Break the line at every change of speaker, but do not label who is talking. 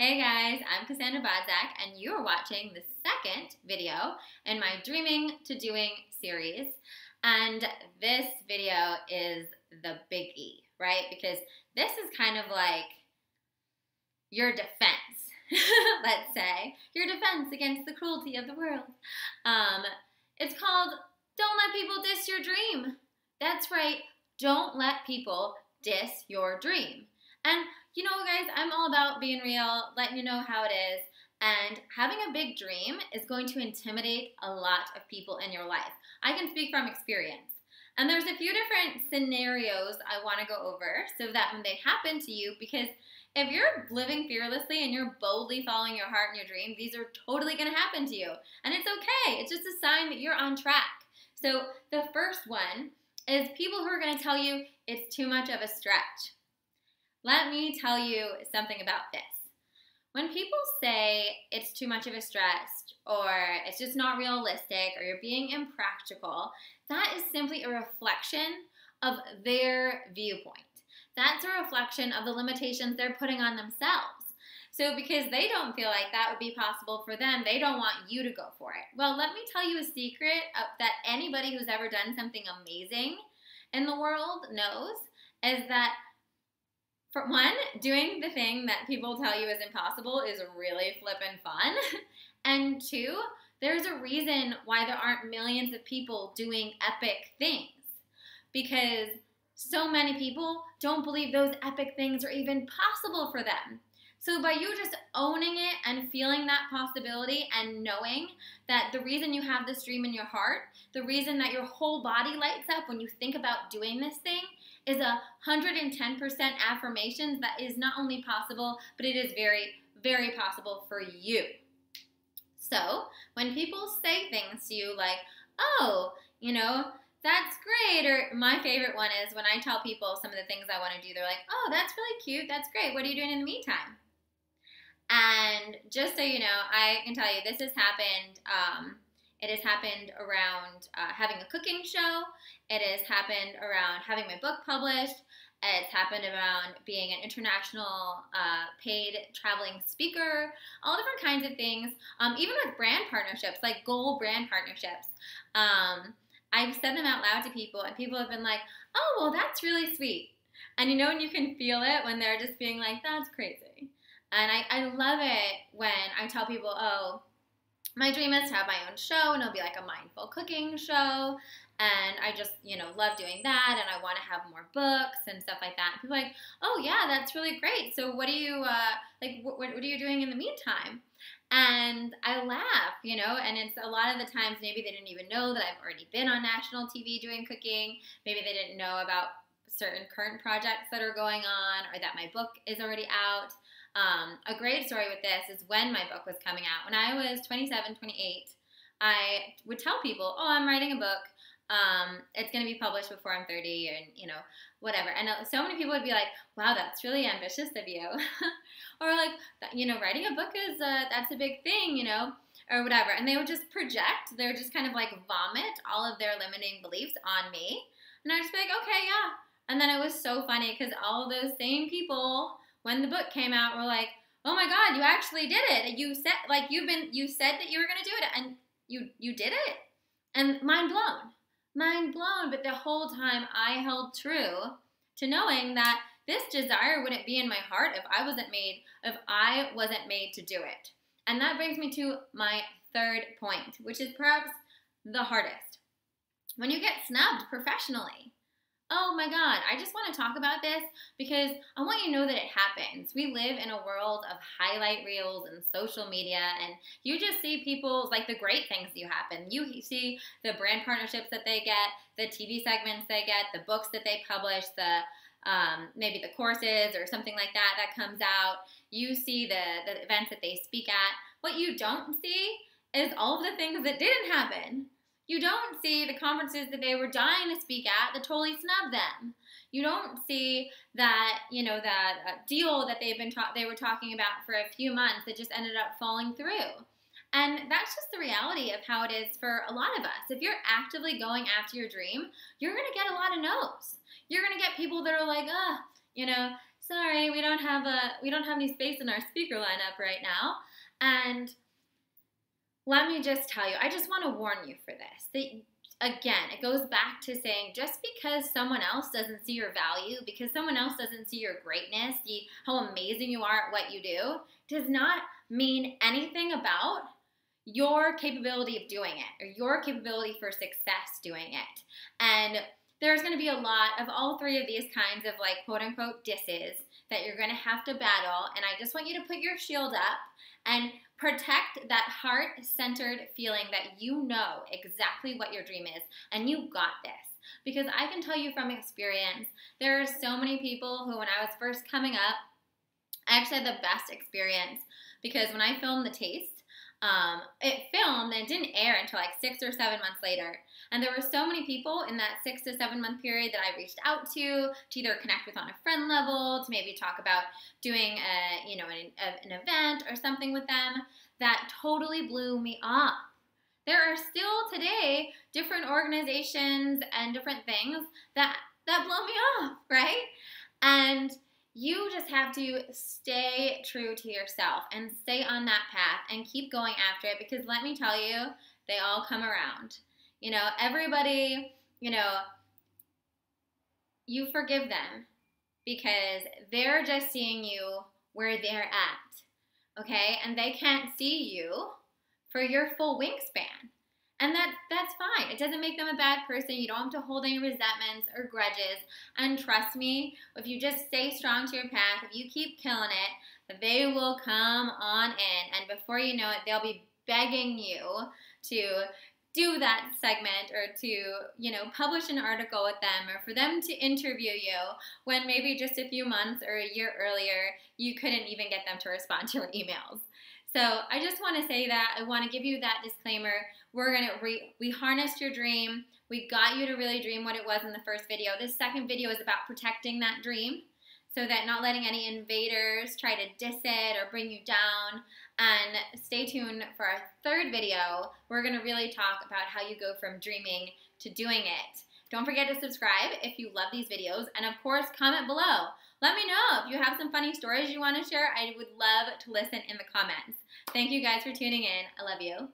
Hey guys, I'm Cassandra Bodzak, and you are watching the second video in my Dreaming to Doing series. And this video is the biggie, right? Because this is kind of like your defense, let's say. Your defense against the cruelty of the world. It's called Don't Let People Diss Your Dream. That's right, don't let people diss your dream. And you know, guys, I'm all about being real, letting you know how it is, and having a big dream is going to intimidate a lot of people in your life. I can speak from experience. And there's a few different scenarios I want to go over so that when they happen to you, because if you're living fearlessly and you're boldly following your heart and your dream, these are totally going to happen to you. And it's okay. It's just a sign that you're on track. So the first one is people who are going to tell you it's too much of a stretch. Let me tell you something about this. When people say it's too much of a stretch or it's just not realistic or you're being impractical, that is simply a reflection of their viewpoint. That's a reflection of the limitations they're putting on themselves. So because they don't feel like that would be possible for them, they don't want you to go for it. Well, let me tell you a secret that anybody who's ever done something amazing in the world knows is that for one, doing the thing that people tell you is impossible is really flippin' fun. And two, there's a reason why there aren't millions of people doing epic things. Because so many people don't believe those epic things are even possible for them. So by you just owning it and feeling that possibility and knowing that the reason you have this dream in your heart, the reason that your whole body lights up when you think about doing this thing, is 110% affirmations that is not only possible, but it is very, very possible for you. So when people say things to you like, oh, you know, that's great, or my favorite one is when I tell people some of the things I want to do, they're like, oh, that's really cute, that's great, what are you doing in the meantime? And just so you know, I can tell you this has happened. It has happened around having a cooking show. It has happened around having my book published. It's happened around being an international paid traveling speaker, all different kinds of things, even with brand partnerships, like goal brand partnerships. I've said them out loud to people, and people have been like, oh, well, that's really sweet. And you know, and you can feel it when they're just being like, that's crazy. And I love it when I tell people, oh, my dream is to have my own show, and it'll be like a mindful cooking show, and I just, you know, love doing that, and I want to have more books and stuff like that. And people are like, oh, yeah, that's really great. So what are you, what are you doing in the meantime? And I laugh, you know, and it's a lot of the times maybe they didn't even know that I've already been on national TV doing cooking. Maybe they didn't know about certain current projects that are going on, or that my book is already out. A great story with this is when my book was coming out. When I was 27, 28, I would tell people, oh, I'm writing a book. It's going to be published before I'm 30 and, you know, whatever. And so many people would be like, wow, that's really ambitious of you. Or like, you know, writing a book is, that's a big thing, you know, or whatever. And they would just project, they would just kind of like vomit all of their limiting beliefs on me. And I'd just be like, okay, yeah. And then it was so funny because all of those same people, when the book came out, were like, oh my God, you actually did it. You said, like, you said that you were going to do it, and you did it. And mind blown. But the whole time I held true to knowing that this desire wouldn't be in my heart if I wasn't made to do it. And that brings me to my third point, which is perhaps the hardest. When you get snubbed professionally. Oh my God, I just want to talk about this because I want you to know that it happens. We live in a world of highlight reels and social media, and you just see people's, like, the great things that happen. You see the brand partnerships that they get, the TV segments they get, the books that they publish, the maybe the courses or something like that that comes out. You see the events that they speak at. What you don't see is all of the things that didn't happen. You don't see the conferences that they were dying to speak at that totally snubbed them. You don't see that, you know, that deal that they were talking about for a few months that just ended up falling through. And that's just the reality of how it is for a lot of us. If you're actively going after your dream, you're going to get a lot of no's. You're going to get people that are like, you know, sorry, we don't have any space in our speaker lineup right now. And let me just tell you, I just want to warn you for this. Again, it goes back to saying just because someone else doesn't see your value, because someone else doesn't see your greatness, how amazing you are at what you do, does not mean anything about your capability of doing it or your capability for success doing it. And there's going to be a lot of all three of these kinds of like quote unquote disses that you're going to have to battle. And I just want you to put your shield up and protect that heart-centered feeling that you know exactly what your dream is and you got this. Because I can tell you from experience, there are so many people who when I was first coming up, I actually had the best experience because when I filmed The Taste, it filmed and it didn't air until like 6 or 7 months later. And there were so many people in that 6 to 7 month period that I reached out to either connect with on a friend level, to maybe talk about doing an event or something with them that totally blew me up. There are still today different organizations and different things that blow me off, right? And you just have to stay true to yourself and stay on that path and keep going after it because let me tell you, they all come around. You know, everybody, you forgive them because they're just seeing you where they're at, okay? And they can't see you for your full wingspan. And that's fine. It doesn't make them a bad person. You don't have to hold any resentments or grudges. And trust me, if you just stay strong to your path, if you keep killing it, they will come on in. And before you know it, they'll be begging you to do that segment or to, publish an article with them or for them to interview you when maybe just a few months or a year earlier, you couldn't even get them to respond to your emails. So I just want to say that. I want to give you that disclaimer. We harnessed your dream. We got you to really dream what it was in the first video. This second video is about protecting that dream so that not letting any invaders try to diss it or bring you down. And stay tuned for our third video. We're going to really talk about how you go from dreaming to doing it. Don't forget to subscribe if you love these videos. And of course, comment below. Let me know if you have some funny stories you want to share. I would love to listen in the comments. Thank you guys for tuning in. I love you.